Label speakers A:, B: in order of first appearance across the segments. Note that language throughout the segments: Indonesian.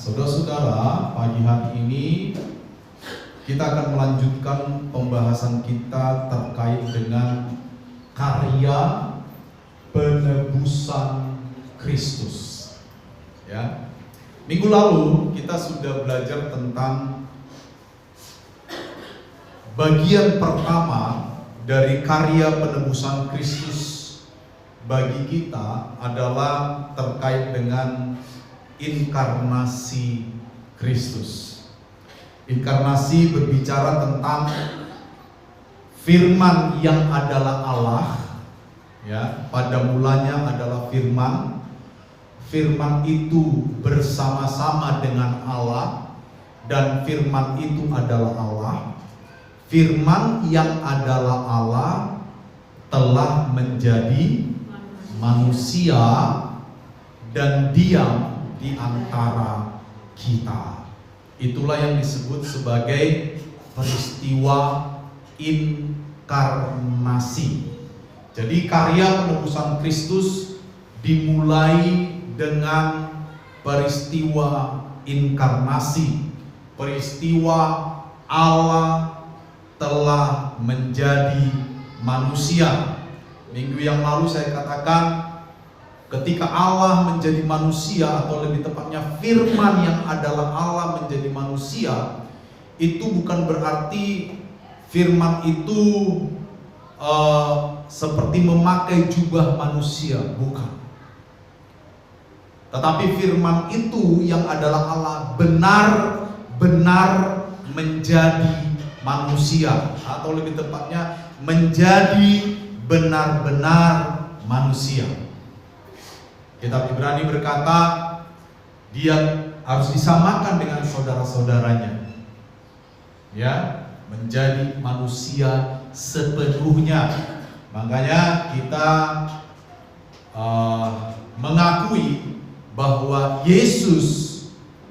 A: Saudara-saudara, pagi hari ini kita akan melanjutkan pembahasan kita terkait dengan karya penebusan Kristus. Ya. Minggu lalu kita sudah belajar tentang bagian pertama dari karya penebusan Kristus bagi kita adalah terkait dengan inkarnasi Kristus. Inkarnasi berbicara tentang firman yang adalah Allah, ya, pada mulanya adalah firman. Firman itu bersama-sama dengan Allah dan firman itu adalah Allah. Firman yang adalah Allah telah menjadi manusia dan diam di antara kita. Itulah yang disebut sebagai peristiwa inkarnasi. Jadi karya penebusan Kristus dimulai dengan peristiwa inkarnasi. Peristiwa Allah telah menjadi manusia. Minggu yang lalu saya katakan, ketika Allah menjadi manusia, atau lebih tepatnya firman yang adalah Allah menjadi manusia, itu bukan berarti firman itu seperti memakai jubah manusia, bukan. Tetapi firman itu yang adalah Allah benar-benar menjadi manusia, atau lebih tepatnya menjadi benar-benar manusia. Kitab Ibrani berkata dia harus disamakan dengan saudara-saudaranya, ya, menjadi manusia sepenuhnya. Makanya kita mengakui bahwa Yesus,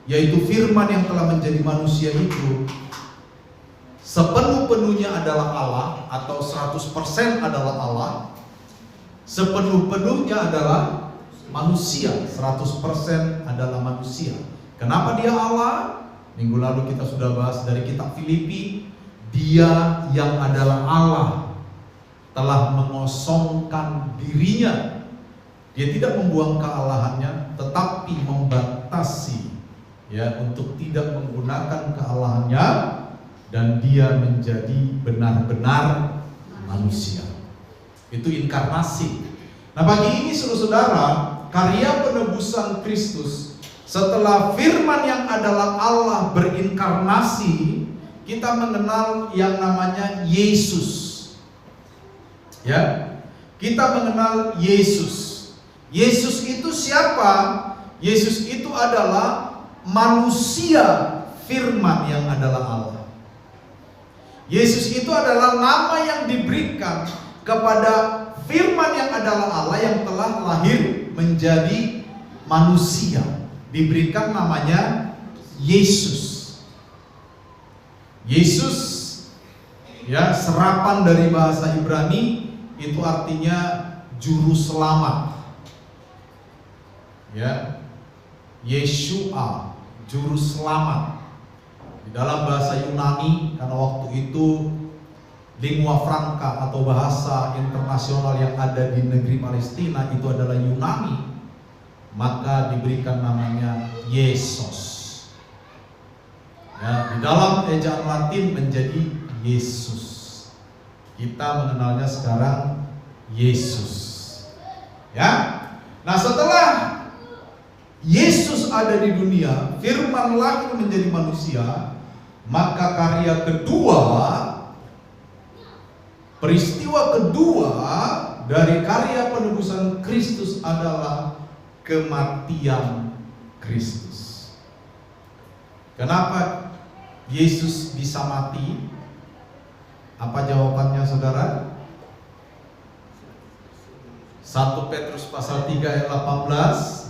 A: yaitu firman yang telah menjadi manusia itu, sepenuh-penuhnya adalah Allah, atau 100% adalah Allah. Sepenuh-penuhnya adalah manusia, 100% adalah manusia. Kenapa dia Allah? Minggu lalu kita sudah bahas dari kitab Filipi. Dia yang adalah Allah telah mengosongkan dirinya. Dia tidak membuang kealahannya, tetapi membatasi, ya, untuk tidak menggunakan kealahannya, dan dia menjadi benar-benar manusia. Itu inkarnasi. Nah, pagi ini saudara-saudara, karya penebusan Kristus setelah firman yang adalah Allah berinkarnasi, kita mengenal yang namanya Yesus. Ya, kita mengenal Yesus. Yesus itu siapa? Yesus itu adalah manusia firman yang adalah Allah. Yesus itu adalah nama yang diberikan kepada firman yang adalah Allah yang telah lahir menjadi manusia. Diberikan namanya Yesus. Yesus, ya, serapan dari bahasa Ibrani itu artinya juru selamat. Ya, Yeshua, juru selamat. Di dalam bahasa Yunani, karena waktu itu lingua franca atau bahasa internasional yang ada di negeri Palestina itu adalah Yunani, maka diberikan namanya Yesus. Ya, di dalam ejaan Latin menjadi Yesus. Kita mengenalnya sekarang Yesus. Ya. Nah, setelah Yesus ada di dunia, firman lahir menjadi manusia, maka karya kedua, peristiwa kedua dari karya penebusan Kristus adalah kematian Kristus. Kenapa Yesus bisa mati? Apa jawabannya, saudara? 1 Petrus pasal 3 ayat 18.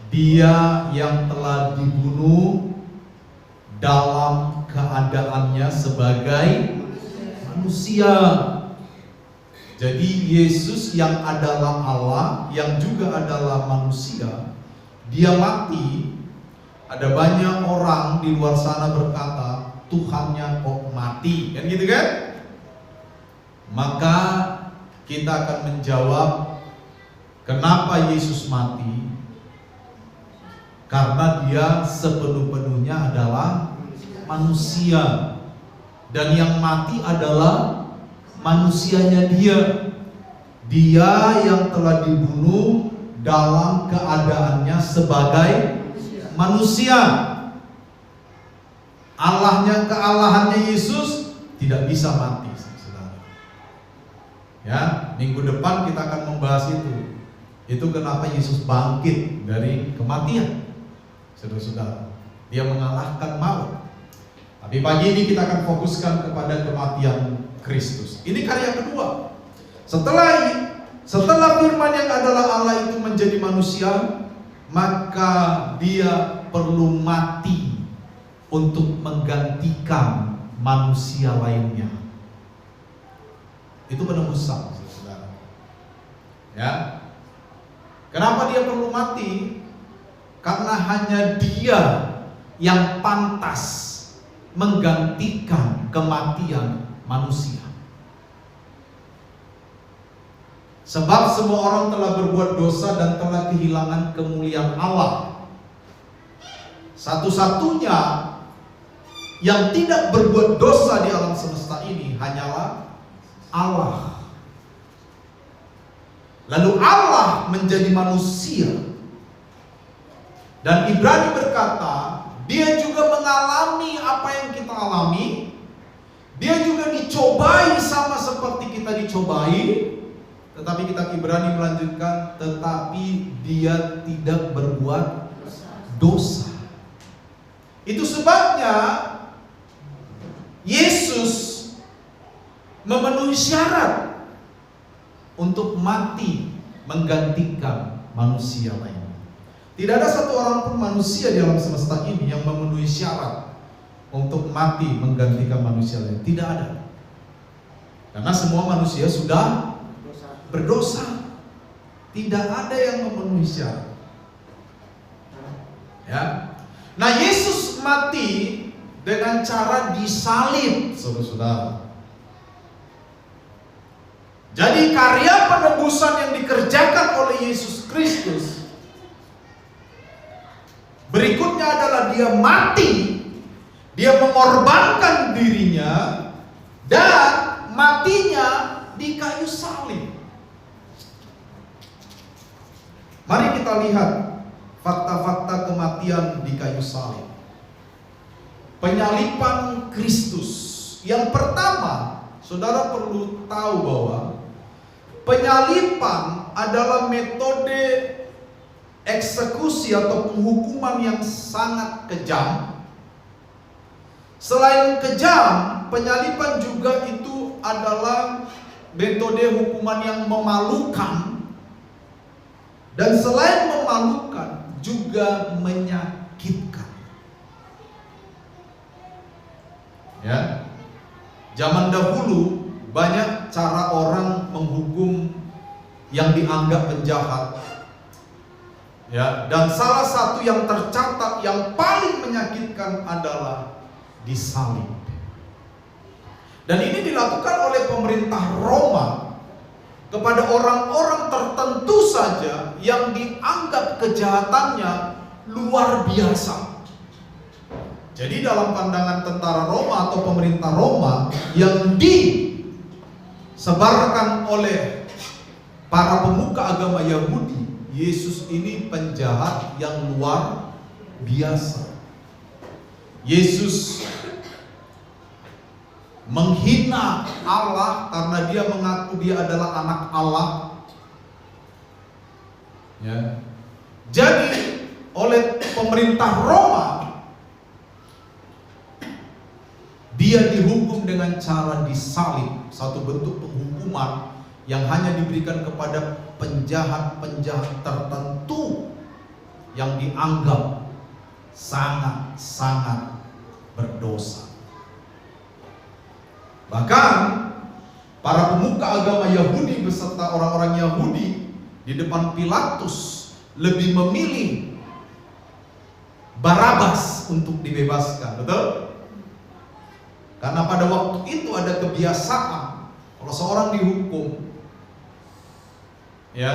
A: Dia yang telah dibunuh dalam keadaannya sebagai manusia. Jadi Yesus yang adalah Allah, yang juga adalah manusia, dia mati Ada banyak orang di luar sana berkata, Tuhannya kok mati, kan gitu kan? Maka kita akan menjawab, kenapa Yesus mati? Karena dia sepenuh-penuhnya adalah manusia, dan yang mati adalah manusianya dia. Dia yang telah dibunuh dalam keadaannya sebagai manusia. Kealahannya Yesus tidak bisa mati, saudara. Ya, minggu depan kita akan membahas itu. Itu kenapa Yesus bangkit dari kematian. Saudara-saudara, dia mengalahkan maut. Tapi pagi ini kita akan fokuskan kepada kematian Kristus. Ini karya kedua. Setelah firman yang adalah Allah itu menjadi manusia, maka dia perlu mati untuk menggantikan manusia lainnya. Itu penebusan, saudara. Ya. Kenapa dia perlu mati? Karena hanya dia yang pantas menggantikan kematian manusia. Sebab semua orang telah berbuat dosa dan telah kehilangan kemuliaan Allah. Satu-satunya yang tidak berbuat dosa di alam semesta ini hanyalah Allah. Lalu Allah menjadi manusia. Dan Ibrani berkata, dia juga mengalami apa yang kita alami. Dia juga dicobai sama seperti kita dicobai. Tetapi kitab Ibrani melanjutkan, tetapi dia tidak berbuat dosa. Itu sebabnya Yesus memenuhi syarat untuk mati menggantikan manusia lain. Tidak ada satu orang pun manusia di alam semesta ini yang memenuhi syarat untuk mati menggantikan manusia lain. Tidak ada. Karena semua manusia sudah berdosa. Tidak ada yang memenuhi syarat. Ya. Nah, Yesus mati dengan cara disalib, saudara-saudara. Jadi karya penebusan yang dikerjakan oleh Yesus Kristus berikutnya adalah dia mati, dia mengorbankan dirinya, dan matinya di kayu salib. Mari kita lihat fakta-fakta kematian di kayu salib. Penyaliban Kristus. Yang pertama, saudara perlu tahu bahwa penyaliban adalah metode eksekusi atau penghukuman yang sangat kejam. Selain kejam, penyaliban juga itu adalah metode hukuman yang memalukan. Dan selain memalukan, juga menyakitkan. Ya. Zaman dahulu banyak cara orang menghukum yang dianggap penjahat. Ya, dan salah satu yang tercatat yang paling menyakitkan adalah disalib. Dan ini dilakukan oleh pemerintah Roma kepada orang-orang tertentu saja yang dianggap kejahatannya luar biasa. Jadi dalam pandangan tentara Roma atau pemerintah Roma yang disebarkan oleh para pemuka agama Yahudi, Yesus ini penjahat yang luar biasa. Yesus menghina Allah karena dia mengaku dia adalah anak Allah. Ya. Jadi oleh pemerintah Roma dia dihukum dengan cara disalib, satu bentuk penghukuman yang hanya diberikan kepada penjahat-penjahat tertentu yang dianggap sangat-sangat berdosa. Bahkan para pemuka agama Yahudi beserta orang-orang Yahudi di depan Pilatus lebih memilih Barabas untuk dibebaskan, betul? Karena pada waktu itu ada kebiasaan kalau seorang dihukum, ya,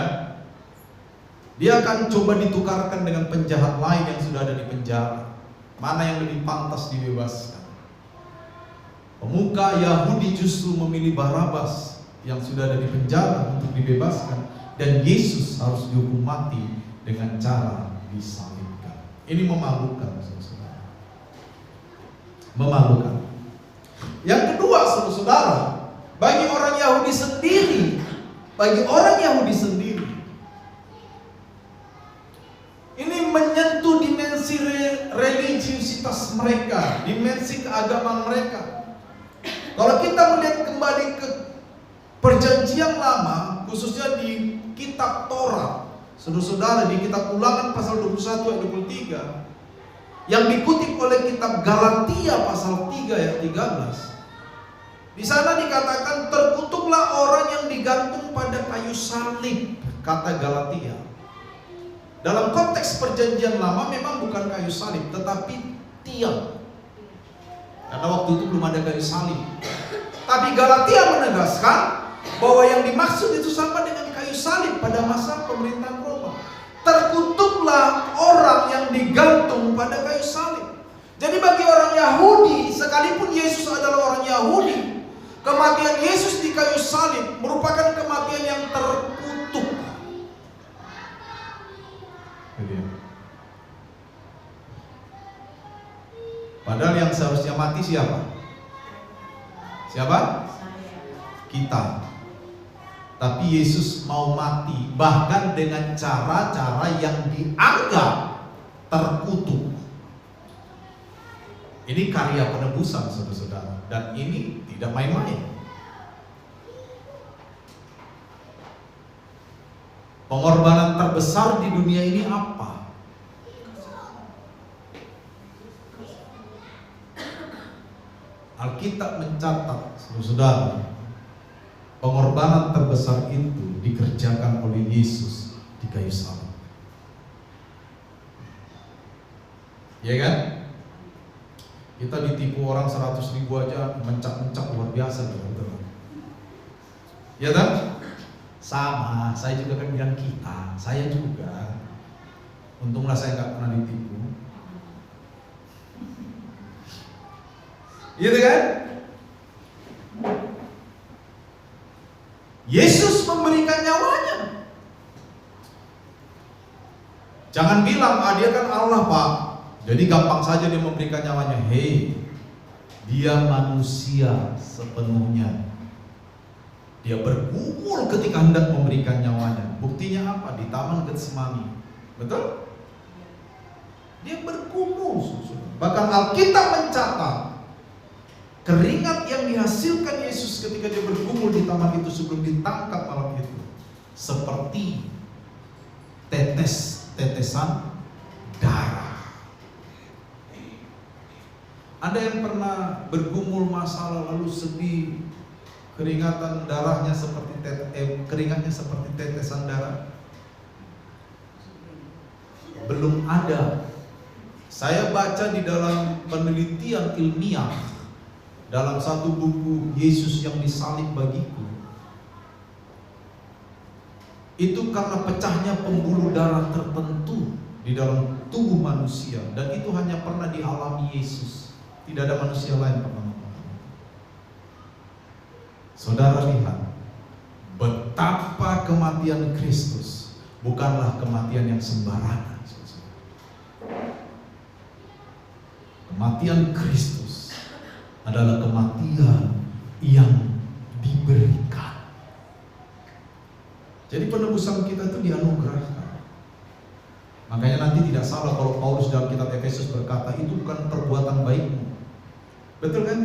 A: dia akan coba ditukarkan dengan penjahat lain yang sudah ada di penjara. Mana yang lebih pantas dibebaskan? Pemuka Yahudi justru memilih Barabas yang sudah ada di penjara untuk dibebaskan, dan Yesus harus dihukum mati dengan cara disalibkan. Ini memalukan, saudara. Memalukan. Yang kedua, saudara, bagi orang Yahudi sendiri, ini menyentuh dimensi religiusitas mereka, dimensi keagamaan mereka. Kalau kita melihat kembali ke Perjanjian Lama, khususnya di kitab Taurat, saudara-saudara, di kitab Ulangan pasal 21 ayat 23, yang dikutip oleh kitab Galatia pasal 3 ayat 13. Di sana dikatakan, terkutuklah orang yang digantung pada kayu salib, kata Galatia. Dalam konteks Perjanjian Lama memang bukan kayu salib, tetapi tiang. Karena waktu itu belum ada kayu salib. Tapi Galatia menegaskan bahwa yang dimaksud itu sama dengan kayu salib pada masa pemerintahan Roma. Terkutuklah orang yang digantung pada kayu salib. Jadi bagi orang Yahudi, sekalipun Yesus adalah orang Yahudi, kematian Yesus di kayu salib merupakan kematian yang terkutuk. Padahal yang seharusnya mati siapa? Siapa? Kita. Tapi Yesus mau mati, bahkan dengan cara-cara yang dianggap terkutuk. Ini karya penebusan, saudara-saudara, dan ini tidak main-main. Pengorbanan terbesar di dunia ini apa? Alkitab mencatat, saudara, pengorbanan terbesar itu dikerjakan oleh Yesus di kayu salib. Ya kan? Kita ditipu orang 100.000 aja mencak-mencak luar biasa, betul. Ya kan? Sama, saya juga kan bilang kita, saya juga. Untunglah saya nggak pernah ditipu. Gitu kan? Yesus memberikan nyawanya. Jangan bilang, dia kan Allah, Pak, jadi gampang saja dia memberikan nyawanya. Hei, dia manusia sepenuhnya. Dia bergumul ketika hendak memberikan nyawanya. Buktinya apa? Di Taman Getsemani. Betul? Dia bergumul. Bahkan Alkitab mencatat keringat yang dihasilkan Yesus ketika dia bergumul di taman itu sebelum ditangkap malam itu seperti tetesan darah. Ada yang pernah bergumul masalah lalu sedih, keringatnya seperti tetesan darah? Belum ada. Saya baca di dalam penelitian ilmiah dalam satu buku Yesus yang disalib bagiku, itu karena pecahnya pembuluh darah tertentu di dalam tubuh manusia, dan itu hanya pernah dialami Yesus. Tidak ada manusia lain pernah mengalami. Saudara lihat betapa kematian Kristus bukanlah kematian yang sembarangan. Kematian Kristus adalah kematian yang diberikan. Jadi penebusan kita itu dianugerahkan. Makanya nanti tidak salah kalau Paulus dalam kitab Efesus berkata, itu bukan perbuatan baikmu. Betul kan?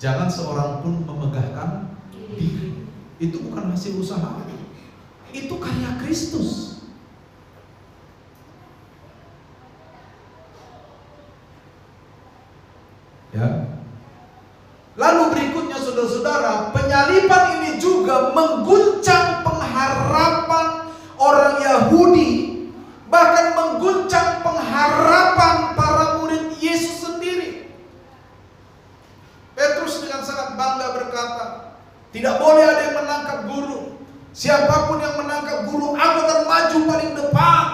A: Jangan seorang pun memegahkan diri. Itu bukan hasil usaha. Itu karya Kristus. Ya. Lalu berikutnya saudara-saudara, penyaliban ini juga mengguncang pengharapan orang Yahudi, bahkan mengguncang pengharapan Siapapun yang menangkap guru, aku akan maju paling depan.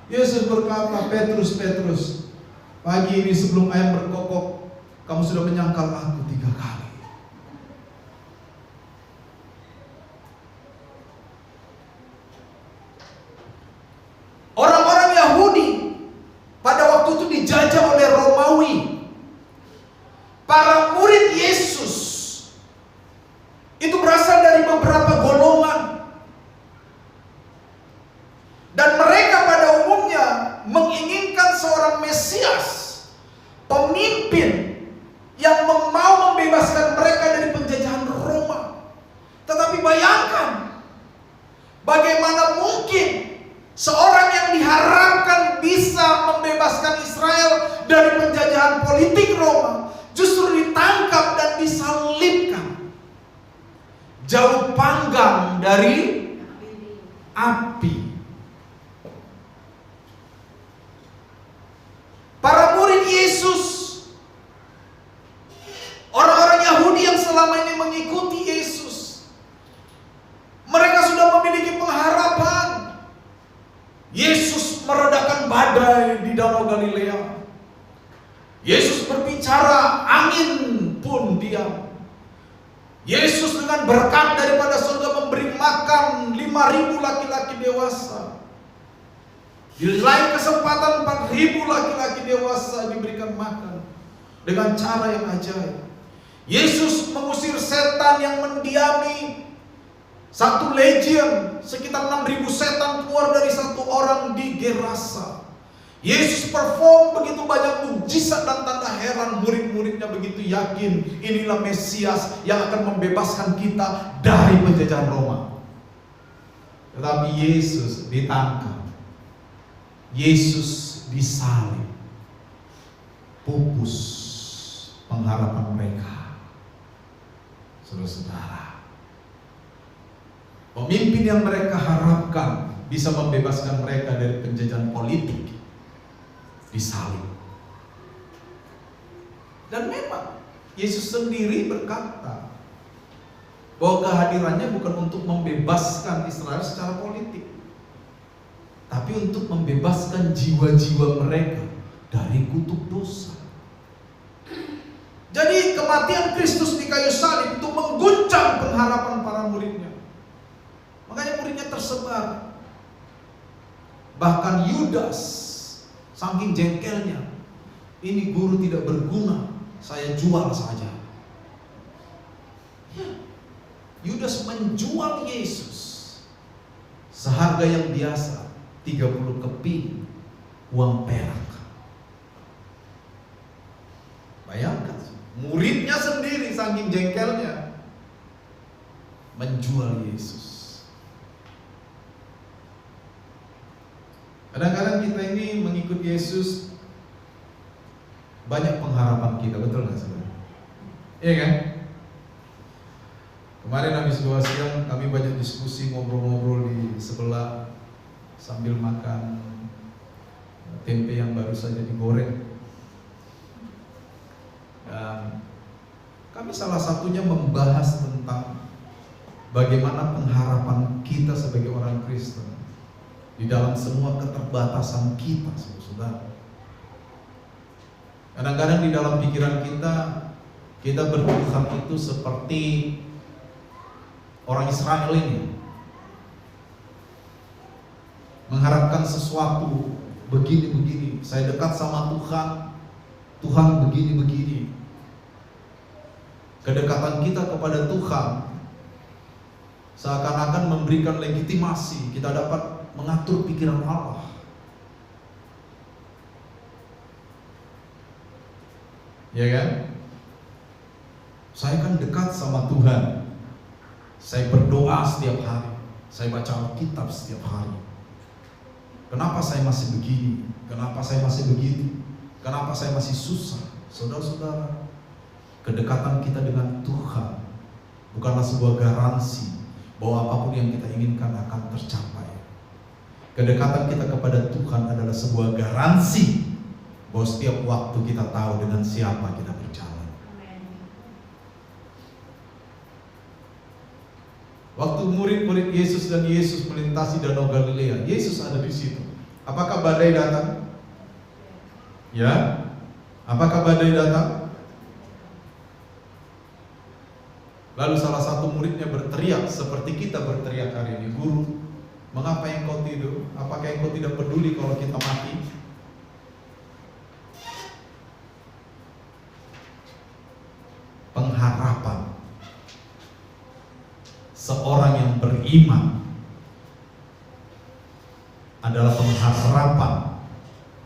A: Yesus berkata, Petrus, Petrus, pagi ini sebelum ayam berkokok, kamu sudah menyangkal aku 3 kali. Orang-orang Yahudi pada waktu itu dijajah oleh Romawi. Para murid Yesus itu berasal dari beberapa golongan. Dan mereka pada umumnya menginginkan seorang Mesias, pemimpin yang mau membebaskan mereka dari penjajahan Roma. Tetapi bayangkan, bagaimana mungkin seorang yang diharapkan bisa membebaskan Israel dari penjajahan politik Roma justru ditangkap dan disalibkan. Jauh panggang dari api. Para murid Yesus, orang-orang Yahudi yang selama ini mengikuti Yesus, mereka sudah memiliki pengharapan. Yesus meredakan badai di Danau Galilea. Yesus berbicara, angin pun diam. Yesus dengan berkat daripada surga memberi makan 5.000 laki-laki dewasa. Di lain kesempatan 4.000 laki-laki dewasa diberikan makan dengan cara yang ajaib. Yesus mengusir setan yang mendiami 1 legion, sekitar 6.000 setan keluar dari 1 orang di Gerasa. Yesus perform begitu banyak mujizat dan tanda heran, murid-muridnya begitu yakin inilah Mesias yang akan membebaskan kita dari penjajahan Roma. Tetapi Yesus ditangkap. Yesus disalib, pupus pengharapan mereka. Saudara-saudara, pemimpin yang mereka harapkan bisa membebaskan mereka dari penjajahan politik disalib. Dan memang Yesus sendiri berkata bahwa kehadirannya bukan untuk membebaskan Israel secara politik, tapi untuk membebaskan jiwa-jiwa mereka dari kutuk dosa. Jadi kematian Kristus di kayu salib itu mengguncang pengharapan para muridnya. Makanya muridnya tersebar. Bahkan Yudas saking jengkelnya, ini guru tidak berguna, saya jual saja. Yudas menjual Yesus seharga yang biasa, 30 keping uang perak. Bayangkan, muridnya sendiri saking jengkelnya menjual Yesus. Kadang-kadang kita ini mengikut Yesus banyak pengharapan kita, betul nggak saudara? Iya kan? Kemarin habis 2 siang kami banyak diskusi, ngobrol-ngobrol di sebelah sambil makan tempe yang baru saja digoreng. Dan kami salah satunya membahas tentang bagaimana pengharapan kita sebagai orang Kristen di dalam semua keterbatasan kita, saudara. Kadang-kadang di dalam pikiran kita bertuhan itu seperti orang Israel ini, mengharapkan sesuatu begini-begini. Saya dekat sama Tuhan, Tuhan begini-begini. Kedekatan kita kepada Tuhan seakan-akan memberikan legitimasi kita dapat mengatur pikiran Allah. Ya kan? Saya kan dekat sama Tuhan. Saya berdoa setiap hari. Saya baca Alkitab setiap hari. Kenapa saya masih begini? Kenapa saya masih begitu? Kenapa saya masih susah? Saudara-saudara, kedekatan kita dengan Tuhan bukanlah sebuah garansi bahwa apapun yang kita inginkan akan tercapai. Kedekatan kita kepada Tuhan adalah sebuah garansi bahwa setiap waktu kita tahu dengan siapa kita berjalan. Waktu murid-murid Yesus dan Yesus melintasi Danau Galilea, Yesus ada di situ. Apakah badai datang? Ya. Apakah badai datang? Lalu salah satu muridnya berteriak seperti kita berteriak hari ini, "Guru, mengapa engkau tidur? Apakah engkau tidak peduli kalau kita mati?" Pengharapan seorang yang beriman adalah pengharapan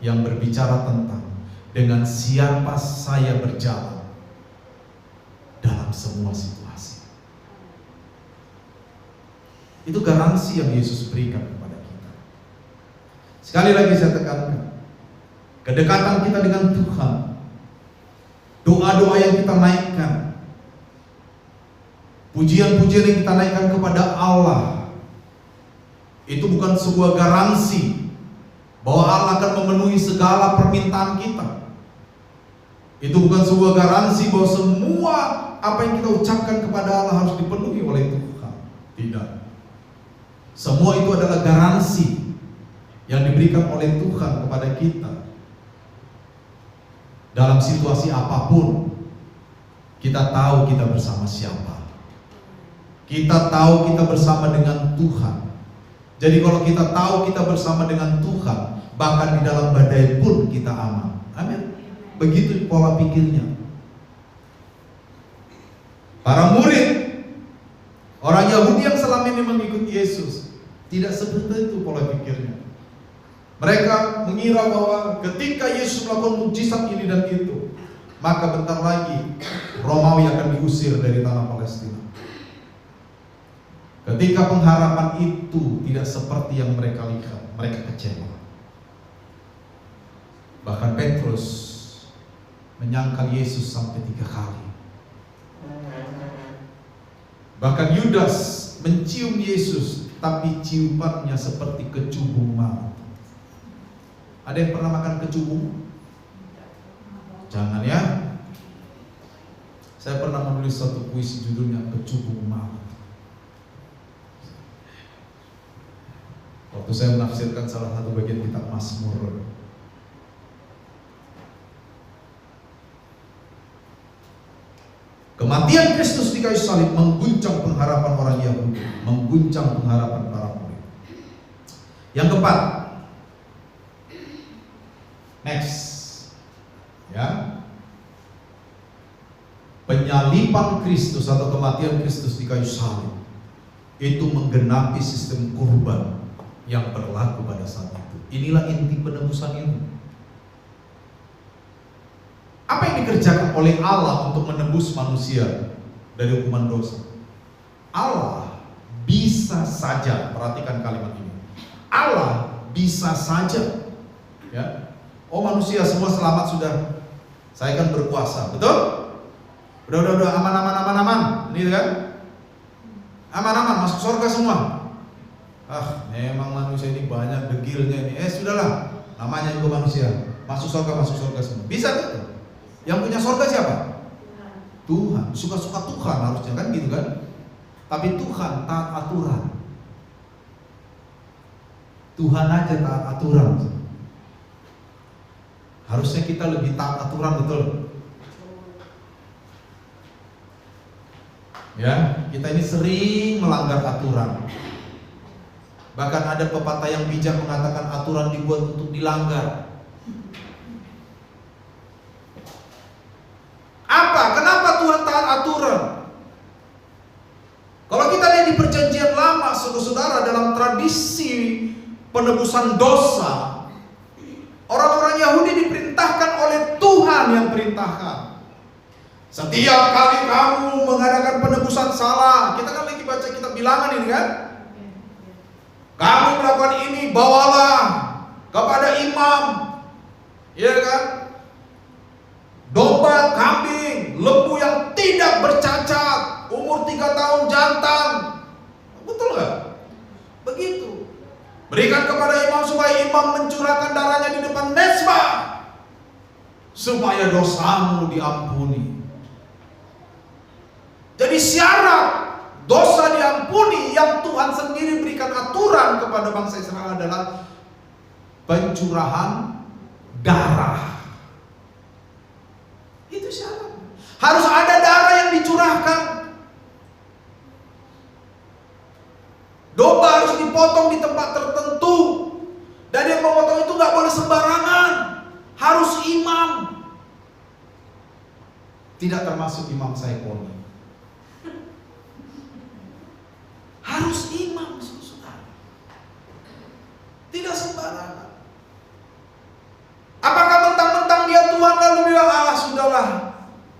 A: yang berbicara tentang dengan siapa saya berjalan dalam semua situasi. Itu garansi yang Yesus berikan kepada kita. Sekali lagi saya tekankan, kedekatan kita dengan Tuhan, doa-doa yang kita naikkan, pujian-pujian yang kita naikkan kepada Allah, itu bukan sebuah garansi bahwa Allah akan memenuhi segala permintaan kita. Itu bukan sebuah garansi bahwa semua apa yang kita ucapkan kepada Allah harus dipenuhi oleh Tuhan. Tidak. Semua itu adalah garansi yang diberikan oleh Tuhan kepada kita. Dalam situasi apapun, kita tahu kita bersama siapa. Kita tahu kita bersama dengan Tuhan. Jadi kalau kita tahu kita bersama dengan Tuhan, bahkan di dalam badai pun kita aman. Amin. Begitu pola pikirnya. Para murid, orang Yahudi yang selama ini mengikuti Yesus, tidak seperti itu pola pikirnya. Mereka mengira bahwa ketika Yesus melakukan mukjizat ini dan itu, maka bentar lagi Romawi akan diusir dari tanah Palestina. Ketika pengharapan itu tidak seperti yang mereka lihat, mereka kecewa. Bahkan Petrus menyangkal Yesus sampai 3 kali. Bahkan Yudas mencium Yesus, tapi ciumannya seperti kecubung maut. Ada yang pernah makan kecubung? Jangan ya. Saya pernah menulis satu puisi judulnya Kecubung Maut. Waktu saya menafsirkan salah satu bagian kitab Mazmur. Kematian Kristus di kayu salib mengguncang pengharapan orang Yahudi, mengguncang pengharapan para murid. Yang keempat, next, ya, penyaliban Kristus atau kematian Kristus di kayu salib itu menggenapi sistem kurban yang berlaku pada saat itu. Inilah inti penebusan itu. Apa yang dikerjakan oleh Allah untuk menebus manusia dari hukuman dosa? Allah bisa saja, perhatikan kalimat ini. Allah bisa saja, ya. Oh, manusia semua selamat sudah. Saya kan berkuasa, betul? Udah aman. Ini kan? Aman, masuk surga semua. Memang manusia ini banyak degilnya ini. Sudahlah, namanya juga manusia. Masuk surga semua. Bisa betul? Yang punya surga siapa? Tuhan. Suka-suka Tuhan harusnya kan gitu kan? Tapi Tuhan taat aturan. Tuhan aja taat aturan. Harusnya kita lebih taat aturan, betul? Ya, kita ini sering melanggar aturan. Bahkan ada pepatah yang bijak mengatakan aturan dibuat untuk dilanggar. Apa? Kenapa Tuhan taat aturan? Kalau kita lihat di perjanjian lama, saudara, dalam tradisi penebusan dosa, orang-orang Yahudi diperintahkan oleh Tuhan yang perintahkan. Setiap kali kamu mengadakan penebusan salah, kita kan lagi baca kitab Bilangan ini kan? Kamu melakukan ini, bawalah kepada imam, ya kan? Domba, kambing, lembu yang tidak bercacat, umur 3 tahun, jantan. Betul nggak? Begitu. Berikan kepada imam supaya imam mencurahkan darahnya di depan mezbah, supaya dosamu diampuni. Jadi syarat dosa diampuni teguran kepada bangsa Israel adalah pencurahan darah. Itu syarat. Harus ada darah yang dicurahkan. Domba harus dipotong di tempat tertentu. Dan yang memotong itu nggak boleh sembarangan. Harus imam. Tidak termasuk imam Saiponi. Harus imam, saudara. Tidak sembarangan. Apakah mentang-mentang dia Tuhan lalu bilang, "Ah, sudahlah,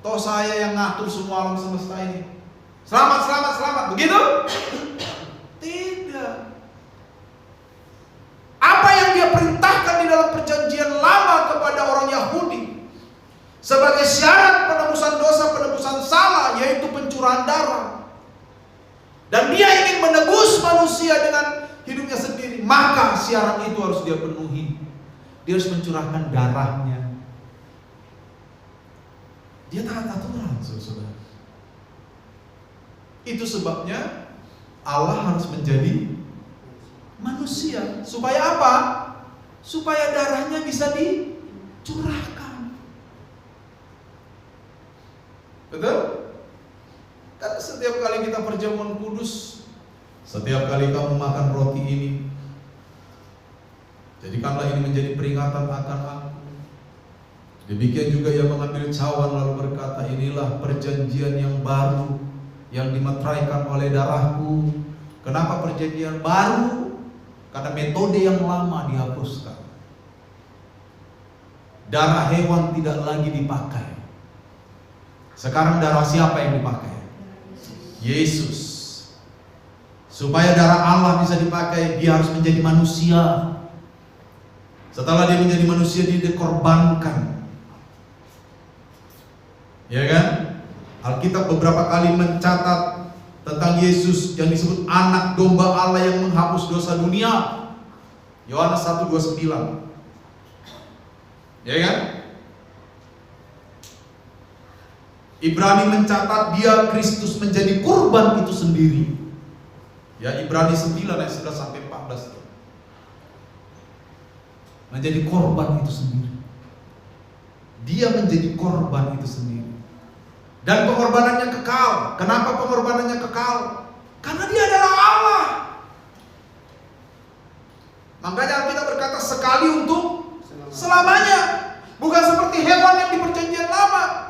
A: toh saya yang ngatur semua alam semesta ini. Selamat, selamat, selamat." Begitu? Tidak. Apa yang dia perintahkan di dalam perjanjian lama kepada orang Yahudi sebagai syarat penebusan dosa, penebusan salah, yaitu pencurahan darah. Dan dia ingin menebus manusia dengan hidupnya sendiri, maka syarat itu harus dia penuhi. Dia harus mencurahkan darahnya. Dia taat aturan, saudara. Itu sebabnya Allah harus menjadi manusia. Supaya apa? Supaya darahnya bisa dicurahkan. Betul? Karena setiap kali kita perjamuan kudus, setiap kali kamu makan roti ini, jadikanlah ini menjadi peringatan akan aku. Demikian juga ia mengambil cawan lalu berkata, inilah perjanjian yang baru yang dimeteraikan oleh darahku. Kenapa perjanjian baru? Karena metode yang lama dihapuskan. Darah hewan tidak lagi dipakai. Sekarang darah siapa yang dipakai? Yesus. Supaya darah Allah bisa dipakai, dia harus menjadi manusia. Setelah dia menjadi manusia, dia dikorbankan. Ya kan? Alkitab beberapa kali mencatat tentang Yesus yang disebut anak domba Allah yang menghapus dosa dunia. Yohanes 1:29. Ya kan? Ibrani mencatat dia Kristus menjadi kurban itu sendiri. Ya, Ibrani 9 ayat 11 sampai 14. Menjadi korban itu sendiri. Dia menjadi korban itu sendiri. Dan pengorbanannya kekal. Kenapa pengorbanannya kekal? Karena dia adalah Allah. Makanya kita berkata sekali untuk selamanya. Bukan seperti hewan yang di perjanjian lama.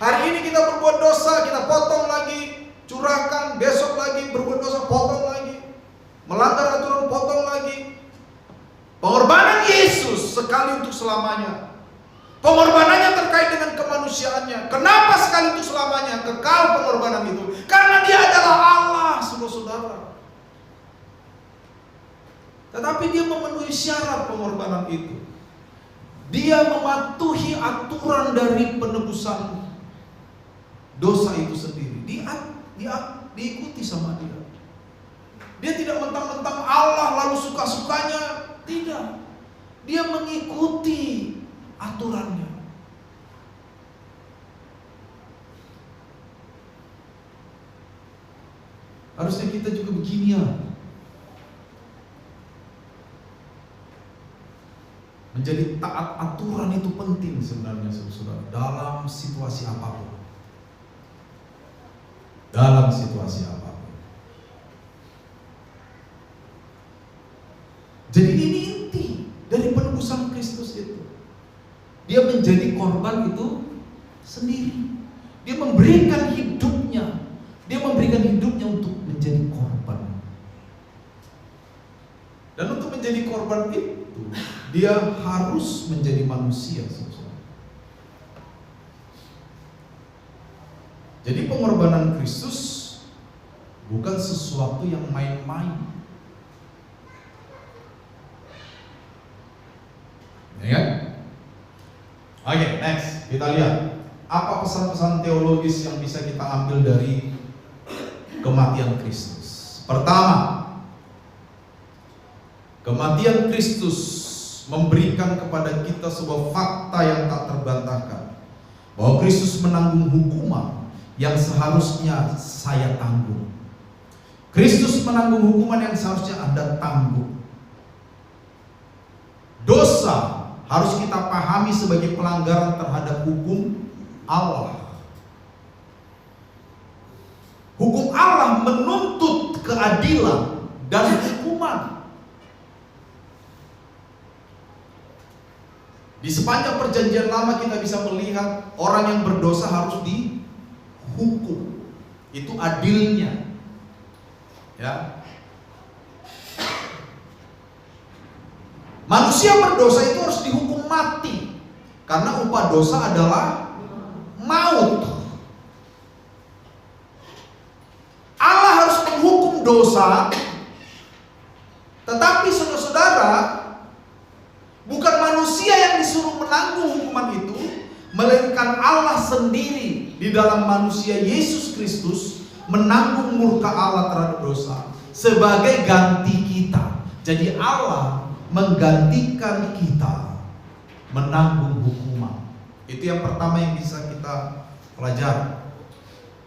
A: Hari ini kita berbuat dosa, kita potong lagi, curahkan, besok lagi berbuat dosa, potong lagi, melanggar aturan, potong lagi. Pengorbanan Yesus sekali untuk selamanya. Pengorbanannya terkait dengan kemanusiaannya. Kenapa sekali untuk selamanya? Kekal pengorbanan itu. Karena dia adalah Allah, saudara-saudara. Tetapi dia memenuhi syarat pengorbanan itu. Dia mematuhi aturan dari penebusan dosa itu sendiri. Diikuti sama dia. Dia tidak mentang-mentang Allah lalu suka-sukanya. Tidak. Dia mengikuti aturannya. Harusnya kita juga begini ya. Menjadi taat aturan itu penting sebenarnya, saudara, dalam situasi apapun. Dalam situasi apapun. Jadi ini inti dari penebusan Kristus itu. Dia menjadi korban itu sendiri. Dia memberikan hidupnya. Dia memberikan hidupnya untuk menjadi korban. Dan untuk menjadi korban itu, dia harus menjadi manusia. Jadi pengorbanan Kristus bukan sesuatu yang main-main. Ya kan? Oke, next kita lihat apa pesan-pesan teologis yang bisa kita ambil dari kematian Kristus. Pertama, kematian Kristus memberikan kepada kita sebuah fakta yang tak terbantahkan, bahwa Kristus menanggung hukuman yang seharusnya saya tanggung. Kristus menanggung hukuman yang seharusnya Anda tanggung. Dosa harus kita pahami sebagai pelanggaran terhadap hukum Allah. Hukum Allah menuntut keadilan dan hukuman. Di sepanjang perjanjian lama kita bisa melihat orang yang berdosa harus dihukum. Itu adilnya. Ya. Manusia berdosa itu harus dihukum mati, karena upah dosa adalah maut. Allah harus menghukum dosa, tetapi saudara-saudara, bukan manusia yang disuruh menanggung hukuman itu, melainkan Allah sendiri di dalam manusia Yesus Kristus menanggung murka Allah terhadap dosa sebagai ganti kita. Jadi Allah menggantikan kita menanggung hukuman. Itu yang pertama yang bisa kita pelajari.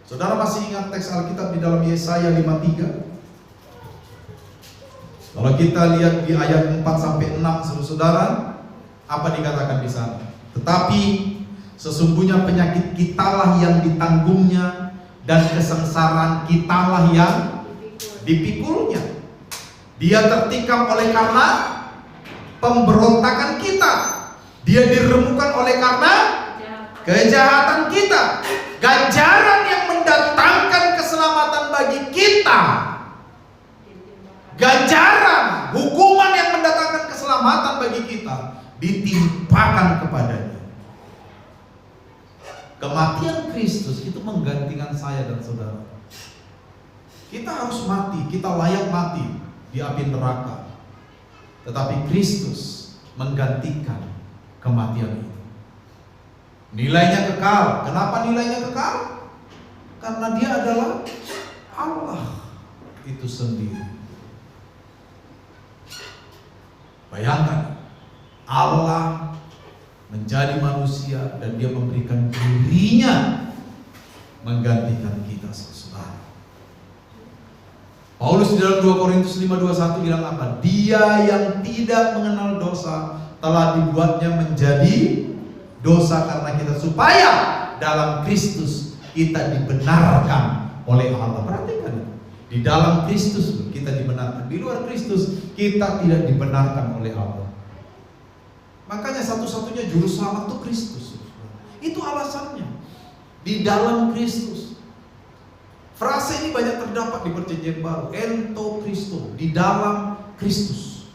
A: Saudara masih ingat teks Alkitab di dalam Yesaya 53? Kalau kita lihat di ayat 4 sampai 6, saudara, apa dikatakan di sana? Tetapi sesungguhnya penyakit kitalah yang ditanggungnya, dan kesengsaraan kitalah yang dipikulnya. Dia tertikam oleh karena pemberontakan kita, dia diremukan oleh karena kejahatan kita. Ganjaran yang mendatangkan keselamatan bagi kita, ganjaran hukuman yang mendatangkan keselamatan bagi kita, ditimpakan kepadanya. Kematian Kristus itu menggantikan saya dan saudara. Kita harus mati, kita layak mati di api neraka. Tetapi Kristus menggantikan kematian itu. Nilainya kekal. Kenapa nilainya kekal? Karena dia adalah Allah itu sendiri. Bayangkan, Allah menjadi manusia dan dia memberikan dirinya menggantikan kita, saudara. Paulus di dalam 2 Korintus 5:21 bilang apa? Dia yang tidak mengenal dosa telah dibuatnya menjadi dosa karena kita, supaya dalam Kristus kita dibenarkan oleh Allah. Perhatikan, di dalam Kristus kita dibenarkan. Di luar Kristus kita tidak dibenarkan oleh Allah. Makanya satu-satunya juru selamat itu Kristus. Itu alasannya. Di dalam Kristus. Frase ini banyak terdapat di Perjanjian Baru. Ento Christo, di dalam Kristus.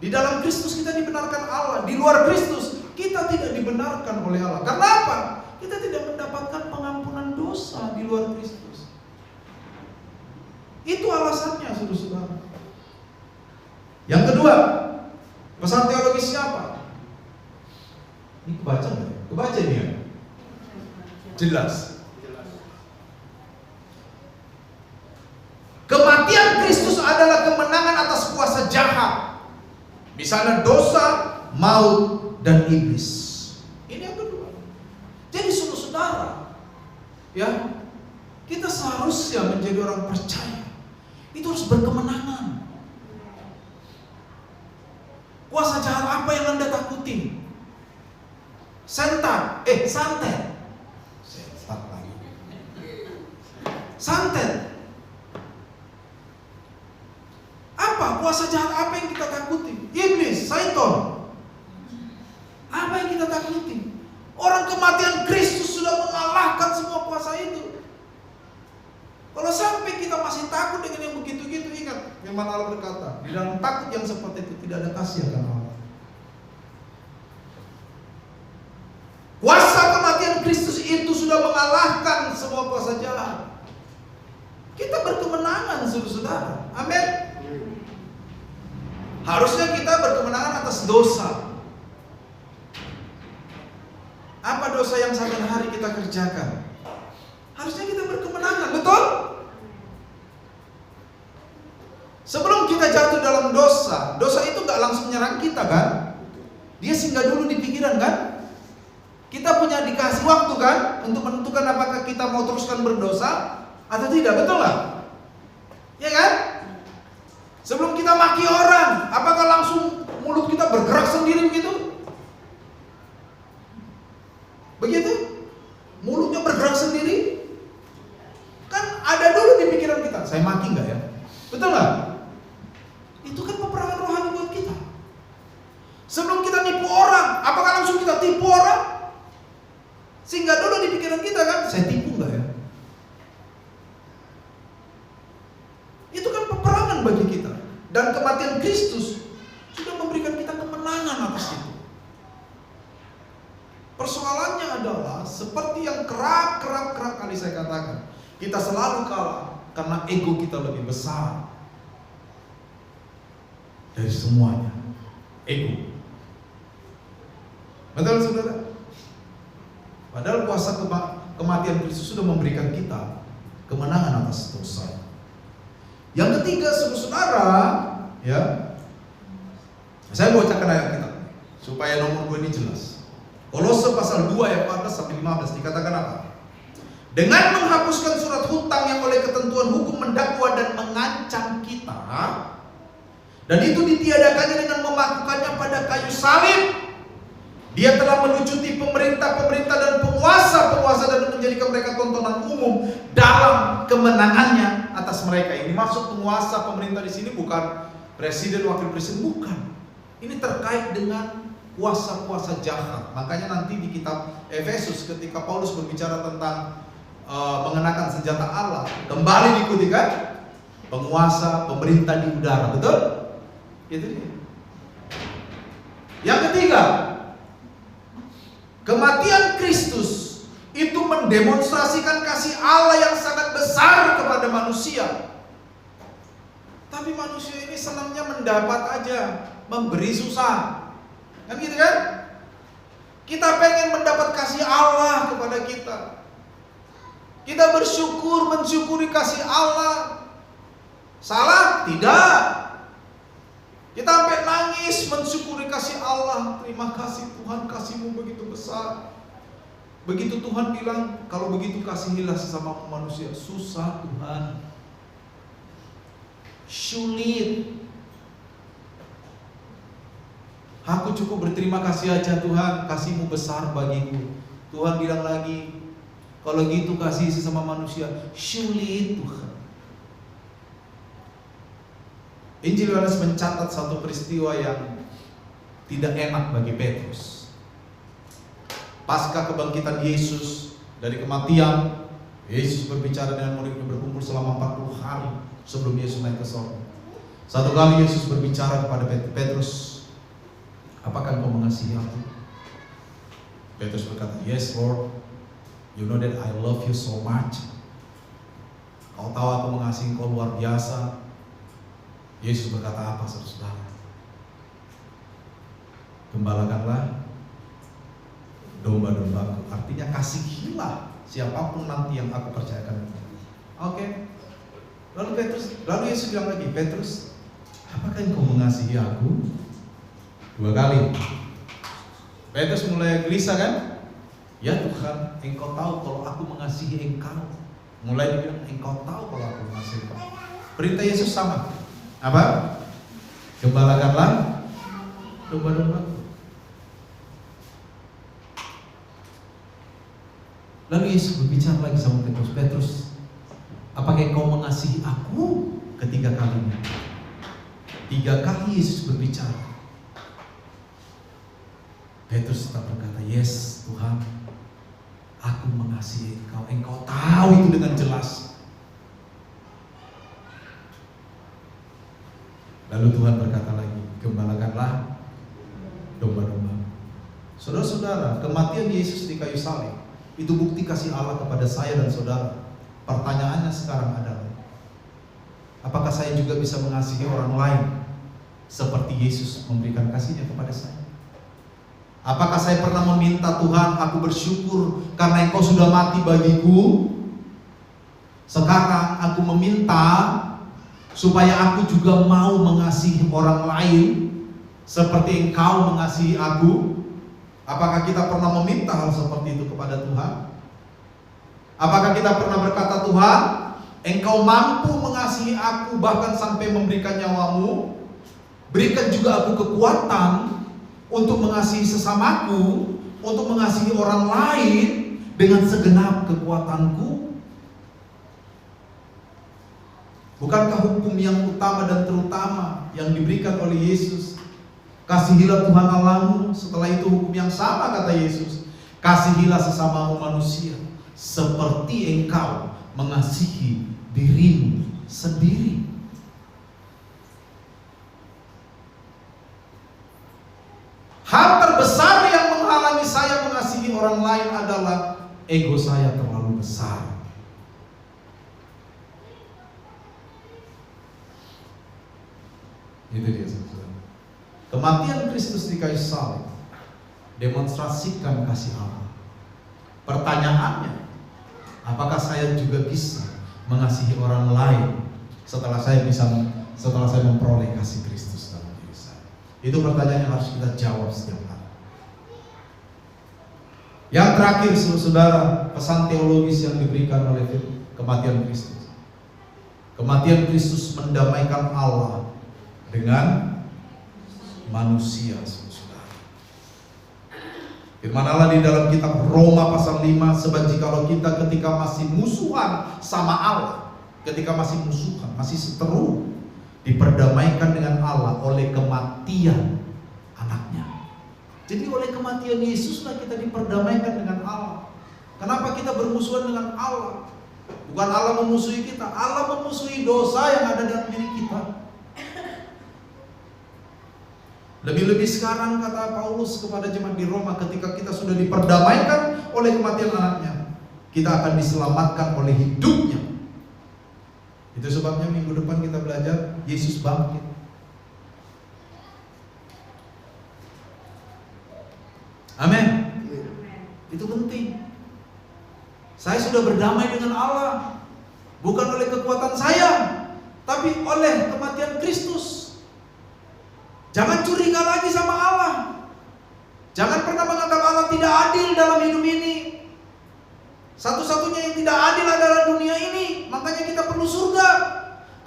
A: Di dalam Kristus kita dibenarkan Allah. Di luar Kristus kita tidak dibenarkan oleh Allah. Karena apa? Kita tidak mendapatkan pengampunan dosa di luar Kristus. Itu alasannya, saudara-saudara. Yang kedua, pesan teologis siapa? Ini kebaca nggak? Kebaca ini ya? Jelas. Kematian Kristus adalah kemenangan atas kuasa jahat, misalnya dosa, maut, dan iblis. Ini yang kedua. Jadi saudara, ya, kita seharusnya menjadi orang percaya. Itu harus berkemenangan. Kuasa jahat apa yang Anda takuti? Santet. Santet. Apa? Kuasa jahat apa yang kita takuti? Iblis, Satan. Apa yang kita takuti? Orang kematian Kristus sudah mengalahkan semua kuasa itu. Kalau sampai kita masih takut dengan yang begitu-gitu, ingat firman Allah berkata, di dalam takut yang seperti itu tidak ada kasih akan Allah. Kuasa kematian Kristus itu sudah mengalahkan semua kuasa jahat. Kita berkemenangan, saudara. Amin. Harusnya kita berkemenangan atas dosa. Apa dosa yang saban hari kita kerjakan? Harusnya kita berkemenangan, betul? Sebelum kita jatuh dalam dosa, dosa itu gak langsung menyerang kita kan? Dia singgah dulu di pikiran kan? Kita punya dikasih waktu kan? Untuk menentukan apakah kita mau teruskan berdosa atau tidak, betul gak? Ya kan? Sebelum kita maki orang, apakah langsung mulut kita bergerak sendiri begitu? Begitu? Mulutnya bergerak sendiri? Kan ada dulu di pikiran kita, saya maki nggak ya? Betul nggak? Itu kan peperangan rohani buat kita. Sebelum kita nipu orang, apakah langsung kita tipu orang? Sehingga dulu di pikiran kita kan, saya tipu nggak ya? Itu kan peperangan bagi kita. Dan kematian Kristus sudah memberikan kita kemenangan atas itu. Persoalannya adalah seperti yang kerap kali saya katakan, kita selalu kalah karena ego kita lebih besar dari semuanya. Ego. Betul saudara? Padahal kuasa kematian Kristus sudah memberikan kita kemenangan atas dosa. Yang ketiga, saudara, ya, saya bacakan ayat kita supaya nomor 2 ini jelas. Kolose pasal 2 ayat 14 sampai 15 dikatakan apa? Dengan menghapuskan surat hutang yang oleh ketentuan hukum mendakwa dan mengancam kita, dan itu ditiadakannya dengan memakukannya pada kayu salib. Dia telah melucuti pemerintah-pemerintah dan penguasa-penguasa dan menjadikan mereka tontonan umum dalam kemenangannya atas mereka. Ini maksud penguasa pemerintah di sini bukan presiden, wakil presiden, bukan. Ini terkait dengan kuasa-kuasa jahat. Makanya nanti di kitab Efesus ketika Paulus berbicara tentang mengenakan senjata Allah, kembali diikuti kan? Penguasa, pemerintah di udara, betul? Itu dia. Yang ketiga, kematian Kristus itu mendemonstrasikan kasih Allah yang sangat besar kepada manusia. Tapi manusia ini senangnya mendapat aja, memberi susah. Kan gitu kan? Kita pengen mendapat kasih Allah kepada kita. Kita bersyukur, mensyukuri kasih Allah. Salah? Tidak. Kita sampai nangis mensyukuri kasih Allah. Terima kasih Tuhan, kasih-Mu begitu besar. Begitu Tuhan bilang, kalau begitu kasihilah sesama manusia. Susah Tuhan, sulit. Aku cukup berterima kasih aja Tuhan, kasih-Mu besar bagiku. Tuhan bilang lagi, kalau gitu kasih sesama manusia, sulit Tuhan. Injil Yohanes mencatat satu peristiwa yang tidak enak bagi Petrus. Pasca kebangkitan Yesus dari kematian, Yesus berbicara dengan murid-murid berkumpul selama 40 hari sebelum Yesus naik ke sorga. Satu kali Yesus berbicara kepada Petrus, apakah engkau mengasihi aku? Petrus berkata, yes Lord, you know that I love you so much. Kau tahu aku mengasihi engkau luar biasa. Yesus berkata apa saudara? Gembalakanlah domba-dombaku. Artinya kasihilah siapapun nanti yang aku percayakan. Oke. Lalu Yesus bilang lagi, Petrus, apakah engkau mengasihi aku? 2 kali. Petrus mulai gelisah kan? Ya Tuhan, engkau tahu kalau aku mengasihi engkau. Mulai dibilang, engkau tahu kalau aku mengasihi engkau. Perintah Yesus sama. Apa? Gembalakanlah domba-dombaku. Lalu Yesus berbicara lagi sama Petrus, Petrus, apakah engkau mengasihi aku? Ketiga kalinya. 3 kali Yesus berbicara. Petrus tetap berkata, yes Tuhan, aku mengasihi engkau. Engkau tahu itu dengan jelas. Lalu Tuhan berkata lagi, gembalakanlah domba-domba. Saudara-saudara, kematian Yesus di kayu salib itu bukti kasih Allah kepada saya dan saudara. Pertanyaannya sekarang adalah, apakah saya juga bisa mengasihi orang lain seperti Yesus memberikan kasihnya kepada saya? Apakah saya pernah meminta Tuhan, aku bersyukur karena engkau sudah mati bagiku. Sekarang aku meminta supaya aku juga mau mengasihi orang lain seperti engkau mengasihi aku. Apakah kita pernah meminta hal seperti itu kepada Tuhan? Apakah kita pernah berkata, Tuhan, engkau mampu mengasihi aku bahkan sampai memberikan nyawamu, berikan juga aku kekuatan untuk mengasihi sesamaku, untuk mengasihi orang lain dengan segenap kekuatanku. Bukankah hukum yang utama dan terutama yang diberikan oleh Yesus? Kasihilah Tuhan Allahmu. Setelah itu hukum yang sama kata Yesus, kasihilah sesamamu manusia seperti engkau mengasihi dirimu sendiri. Hal terbesar yang menghalangi saya mengasihi orang lain adalah ego saya terlalu besar. Itu dia, saudara. Kematian Kristus di kayu salib demonstrasikan kasih Allah. Pertanyaannya, apakah saya juga bisa mengasihi orang lain setelah saya memperoleh kasih Kristus dalam diri saya? Itu pertanyaan yang harus kita jawab setiap hari. Yang terakhir, saudara, pesan teologis yang diberikan oleh kematian Kristus. Kematian Kristus mendamaikan Allah dengan manusia, saudara. Firman Allah di dalam kitab Roma pasal 5, sebab jikalau kita ketika masih musuhan sama Allah, ketika masih musuhan, masih seteru, diperdamaikan dengan Allah oleh kematian anaknya. Jadi oleh kematian Yesuslah kita diperdamaikan dengan Allah. Kenapa kita bermusuhan dengan Allah? Bukan Allah memusuhi kita, Allah memusuhi dosa yang ada dalam diri kita. Lebih-lebih sekarang kata Paulus kepada jemaat di Roma, ketika kita sudah diperdamaikan oleh kematian anaknya, kita akan diselamatkan oleh hidupnya. Itu sebabnya minggu depan kita belajar Yesus bangkit. Amin. Itu penting. Saya sudah berdamai dengan Allah, bukan oleh kekuatan saya, tapi oleh kematian Kristus. Jangan curiga lagi sama Allah. Jangan pernah menganggap Allah tidak adil dalam hidup ini. Satu-satunya yang tidak adil adalah dunia ini. Makanya kita perlu surga.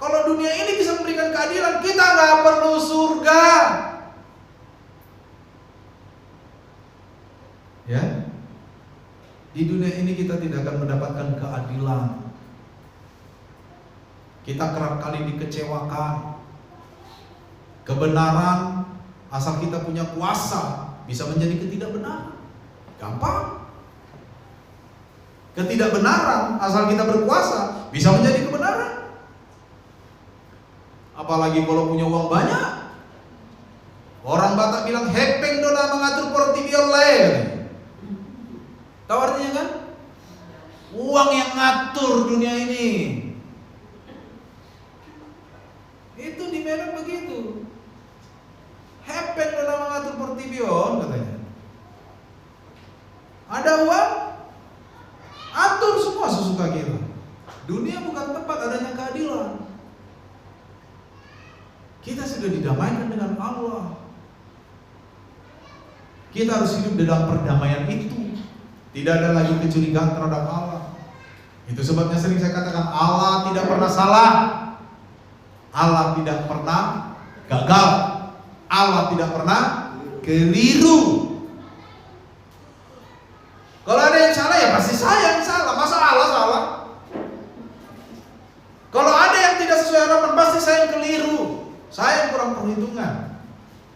A: Kalau dunia ini bisa memberikan keadilan, kita nggak perlu surga. Ya, di dunia ini kita tidak akan mendapatkan keadilan. Kita kerap kali dikecewakan. Kebenaran asal kita punya kuasa bisa menjadi ketidakbenaran. Gampang. Ketidakbenaran asal kita berkuasa bisa menjadi kebenaran. Apalagi kalau punya uang banyak. Orang Batak bilang hepeng dona mengatur portibiol lain. Tahu artinya kan? Uang yang ngatur dunia ini. Itu di Medan begitu. Hepen dalam mengatur portibion katanya. Ada uang, atur semua sesuka kita. Dunia bukan tempat adanya keadilan. Kita sudah didamaikan dengan Allah. Kita harus hidup dalam perdamaian itu. Tidak ada lagi kecurigaan terhadap Allah. Itu sebabnya sering saya katakan Allah tidak pernah salah. Allah tidak pernah gagal. Allah tidak pernah keliru. Kalau ada yang salah ya pasti saya yang salah. Masa Allah salah? Kalau ada yang tidak sesuai harapan pasti saya yang keliru. Saya yang kurang perhitungan.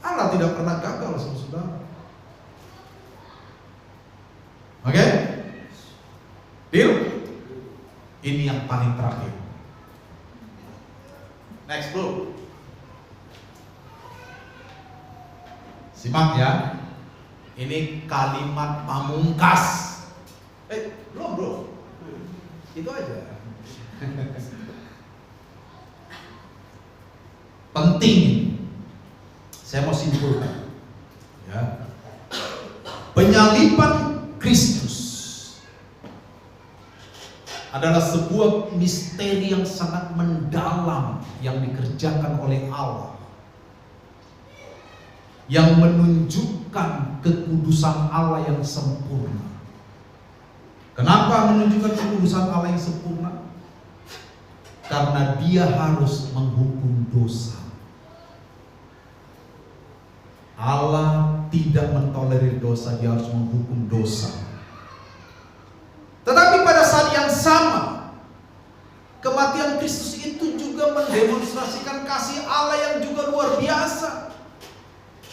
A: Allah tidak pernah gagal, saudara. Oke? Deal? Ini yang paling terakhir. Next bro. Simak ya. Ini kalimat pamungkas. Belum bro. Itu aja. Penting. Saya mau simpulkan. Ya. Penyaliban Kristus adalah sebuah misteri yang sangat mendalam yang dikerjakan oleh Allah, yang menunjukkan kekudusan Allah yang sempurna. Kenapa menunjukkan kekudusan Allah yang sempurna? karena dia harus menghukum dosa. Allah tidak mentolerir dosa, dia harus menghukum dosa. Tetapi pada saat yang sama, kematian Kristus itu juga mendemonstrasikan kasih Allah yang juga luar biasa.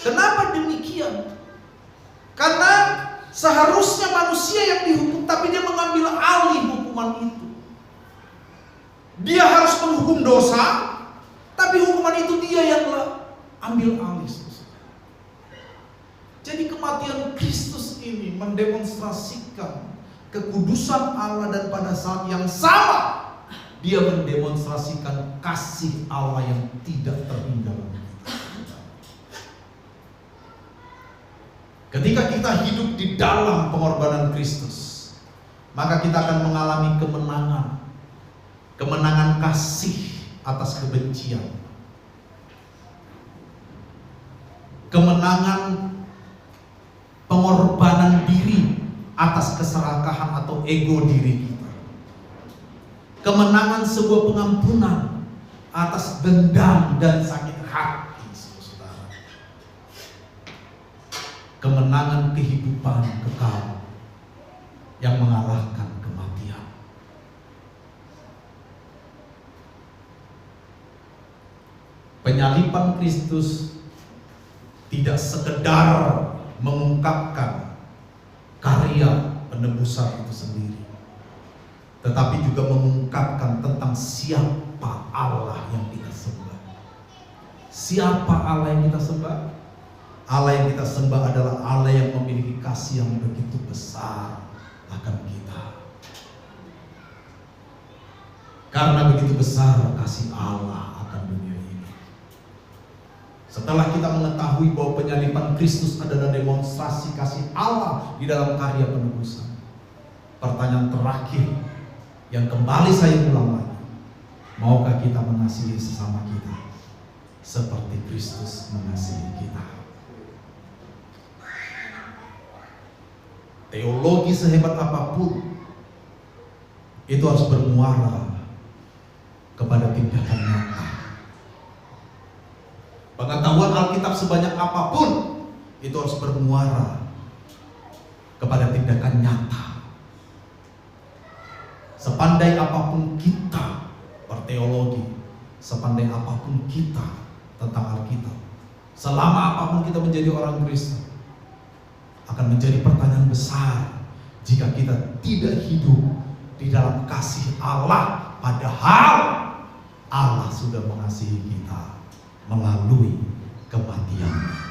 A: Kenapa demikian? Karena seharusnya manusia yang dihukum, tapi dia mengambil alih hukuman itu. Dia harus menghukum dosa, tapi hukuman itu dia yang ambil alih. Jadi kematian Kristus ini mendemonstrasikan kekudusan Allah, dan pada saat yang sama dia mendemonstrasikan kasih Allah yang tidak terhingga. Ketika kita hidup di dalam pengorbanan Kristus, maka kita akan mengalami kemenangan kasih atas kebencian, kemenangan pengorbanan diri atas keserakahan atau ego diri kita, kemenangan sebuah pengampunan atas dendam dan sakit hati, saudara, kemenangan kehidupan kekal yang mengalahkan kematian. Penyaliban Kristus tidak sekedar mengungkapkan karya penebusan itu sendiri, tetapi juga mengungkapkan tentang siapa Allah yang kita sembah. Siapa Allah yang kita sembah? Allah yang kita sembah adalah Allah yang memiliki kasih yang begitu besar akan kita. Karena begitu besar kasih Allah akan dunia ini. Setelah kita mengetahui bahwa penyaliban Kristus adalah demonstrasi kasih Allah di dalam karya penebusan, pertanyaan terakhir yang kembali saya ulang lagi, maukah kita mengasihi sesama kita seperti Kristus mengasihi kita? Teologi sehebat apapun itu harus bermuara kepada tindakan nyata. Pengetahuan Alkitab sebanyak apapun itu harus bermuara kepada tindakan nyata. Sepandai apapun kita berteologi, sepandai apapun kita tentang Alkitab, selama apapun kita menjadi orang Kristen, akan menjadi pertanyaan besar jika kita tidak hidup di dalam kasih Allah, padahal Allah sudah mengasihi kita melalui kematian.